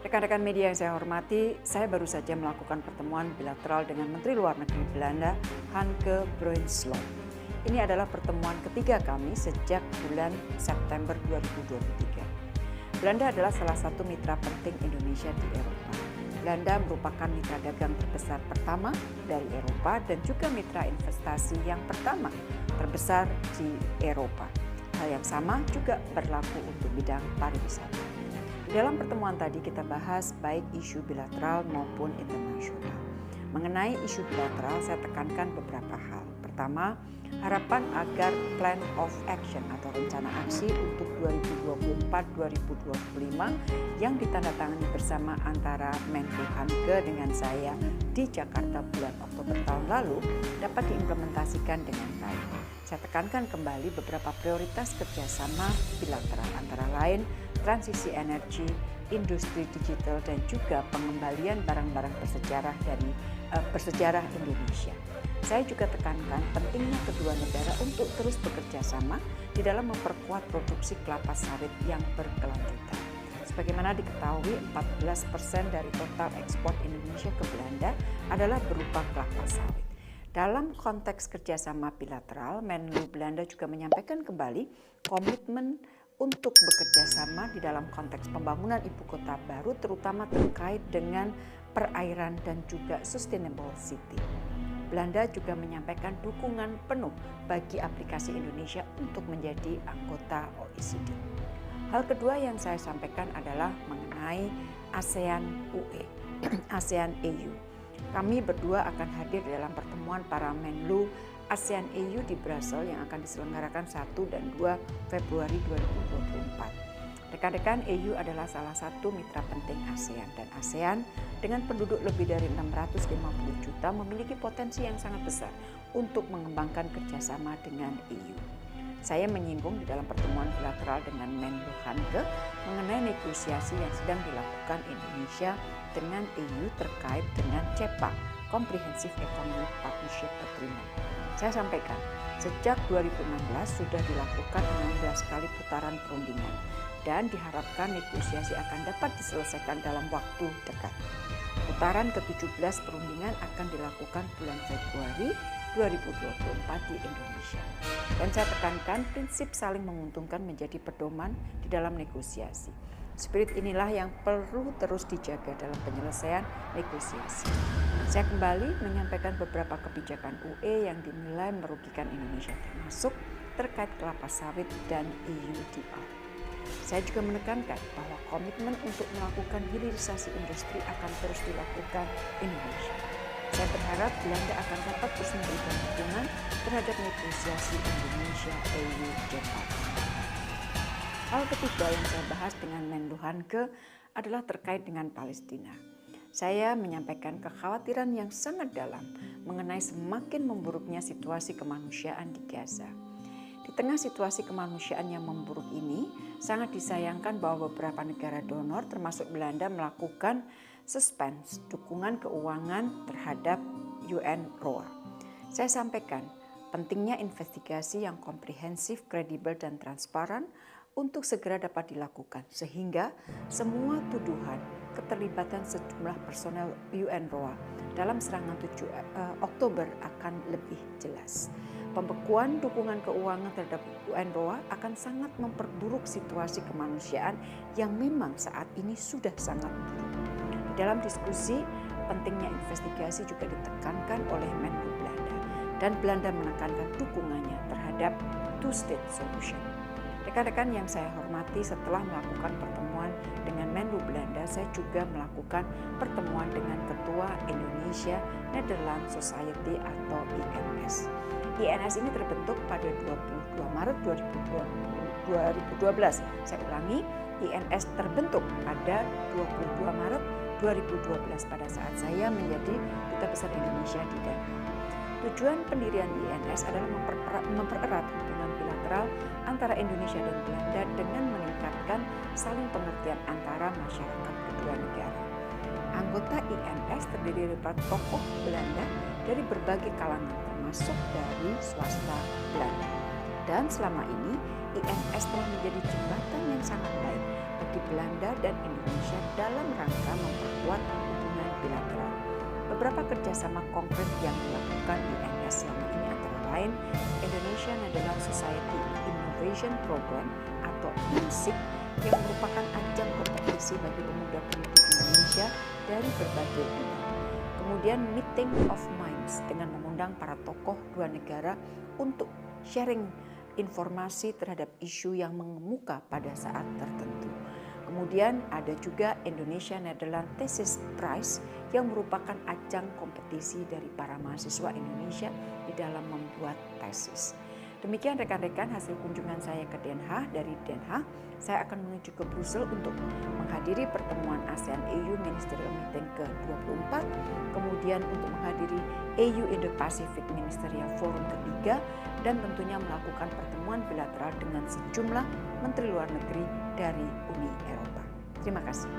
Rekan-rekan media yang saya hormati, saya baru saja melakukan pertemuan bilateral dengan Menteri Luar Negeri Belanda, Hanke Brunsloot. Ini adalah pertemuan ketiga kami sejak bulan September 2023. Belanda adalah salah satu mitra penting Indonesia di Eropa. Belanda merupakan mitra dagang terbesar pertama dari Eropa dan juga mitra investasi yang pertama terbesar di Eropa. Hal yang sama juga berlaku untuk bidang pariwisata. Di dalam pertemuan tadi kita bahas baik isu bilateral maupun internasional. Mengenai isu bilateral saya tekankan beberapa hal. Pertama, harapan agar Plan of Action atau rencana aksi untuk 2024-2025 yang ditandatangani bersama antara Menlu Hanke dengan saya di Jakarta bulan Oktober tahun lalu dapat diimplementasikan dengan baik. Saya tekankan kembali beberapa prioritas kerjasama bilateral antara lain transisi energi, industri digital, dan juga pengembalian barang-barang bersejarah Indonesia. Saya juga tekankan pentingnya kedua negara untuk terus bekerja sama di dalam memperkuat produksi kelapa sawit yang berkelanjutan. Sebagaimana diketahui, 14% dari total ekspor Indonesia ke Belanda adalah berupa kelapa sawit. Dalam konteks kerjasama bilateral, Menlu Belanda juga menyampaikan kembali komitmen untuk bekerja sama di dalam konteks pembangunan ibu kota baru, terutama terkait dengan perairan dan juga sustainable city. Belanda juga menyampaikan dukungan penuh bagi aplikasi Indonesia untuk menjadi anggota OECD. Hal kedua yang saya sampaikan adalah mengenai ASEAN UE, ASEAN EU. Kami berdua akan hadir dalam pertemuan para Menlu ASEAN EU di Brussels yang akan diselenggarakan 1 dan 2 Februari 2024. Rekan-rekan, EU adalah salah satu mitra penting ASEAN dan ASEAN dengan penduduk lebih dari 650 juta memiliki potensi yang sangat besar untuk mengembangkan kerjasama dengan EU. Saya menyinggung di dalam pertemuan bilateral dengan Menlu Hanke mengenai negosiasi yang sedang dilakukan Indonesia dengan EU terkait dengan CEPA, Comprehensive Economic Partnership Agreement. Saya sampaikan, sejak 2016 sudah dilakukan 16 kali putaran perundingan dan diharapkan negosiasi akan dapat diselesaikan dalam waktu dekat. Putaran ke-17 perundingan akan dilakukan bulan Februari 2024 di Indonesia. Dan saya tekankan prinsip saling menguntungkan menjadi pedoman di dalam negosiasi. Spirit inilah yang perlu terus dijaga dalam penyelesaian negosiasi. Saya kembali menyampaikan beberapa kebijakan UE yang dinilai merugikan Indonesia termasuk terkait kelapa sawit dan EUDR. Saya juga menekankan bahwa komitmen untuk melakukan hilirisasi industri akan terus dilakukan Indonesia. Saya berharap Belanda akan dapat terus memberikan dukungan terhadap negosiasi Indonesia-EU Jakarta. Hal ketiga yang saya bahas dengan Menlu Hanke adalah terkait dengan Palestina. Saya menyampaikan kekhawatiran yang sangat dalam mengenai semakin memburuknya situasi kemanusiaan di Gaza. Di tengah situasi kemanusiaan yang memburuk ini, sangat disayangkan bahwa beberapa negara donor termasuk Belanda melakukan suspense dukungan keuangan terhadap UNRWA. Saya sampaikan pentingnya investigasi yang komprehensif, kredibel, dan transparan untuk segera dapat dilakukan sehingga semua tuduhan keterlibatan sejumlah personel UNRWA dalam serangan 7 Oktober akan lebih jelas. Pembekuan dukungan keuangan terhadap UNRWA akan sangat memperburuk situasi kemanusiaan yang memang saat ini sudah sangat buruk. Di dalam diskusi, pentingnya investigasi juga ditekankan oleh Menlu Belanda dan Belanda menekankan dukungannya terhadap two-state solution. Rekan-rekan yang saya hormati, setelah melakukan pertemuan dengan Menlu Belanda, saya juga melakukan pertemuan dengan Ketua Indonesia Netherlands Society atau INS. INS ini terbentuk pada 22 Maret 2012. Saya ulangi, INS terbentuk pada 22 Maret 2012 pada saat saya menjadi Duta Besar Indonesia di Den Haag. Tujuan pendirian INS adalah mempererat hubungan bilateral antara Indonesia dan Belanda dengan meningkatkan saling pengertian antara masyarakat kedua negara. Anggota INS terdiri dari tokoh Belanda dari berbagai kalangan termasuk dari swasta Belanda. Dan selama ini INS telah menjadi jembatan yang sangat baik bagi Belanda dan Indonesia dalam rangka memperkuat hubungan bilateral. Beberapa kerjasama konkret yang dilakukan di ENDA selama ini antara lain Indonesia-Netherlands Society Innovation Program atau INSIP yang merupakan ajang kompetisi bagi pemuda-pemudi Indonesia dari berbagai bidang. Kemudian Meeting of Minds dengan mengundang para tokoh dua negara untuk sharing informasi terhadap isu yang mengemuka pada saat tertentu. Kemudian ada juga Indonesia-Netherlands Thesis Prize yang merupakan ajang kompetisi dari para mahasiswa Indonesia di dalam membuat tesis. Demikian rekan-rekan hasil kunjungan saya ke Den Haag. Dari Den Haag, saya akan menuju ke Brussel untuk menghadiri pertemuan ASEAN-EU Ministerial Meeting ke-24, kemudian untuk menghadiri EU Indo-Pacific Ministerial Forum ketiga, dan tentunya melakukan pertemuan bilateral dengan sejumlah menteri luar negeri dari Uni Eropa. Terima kasih.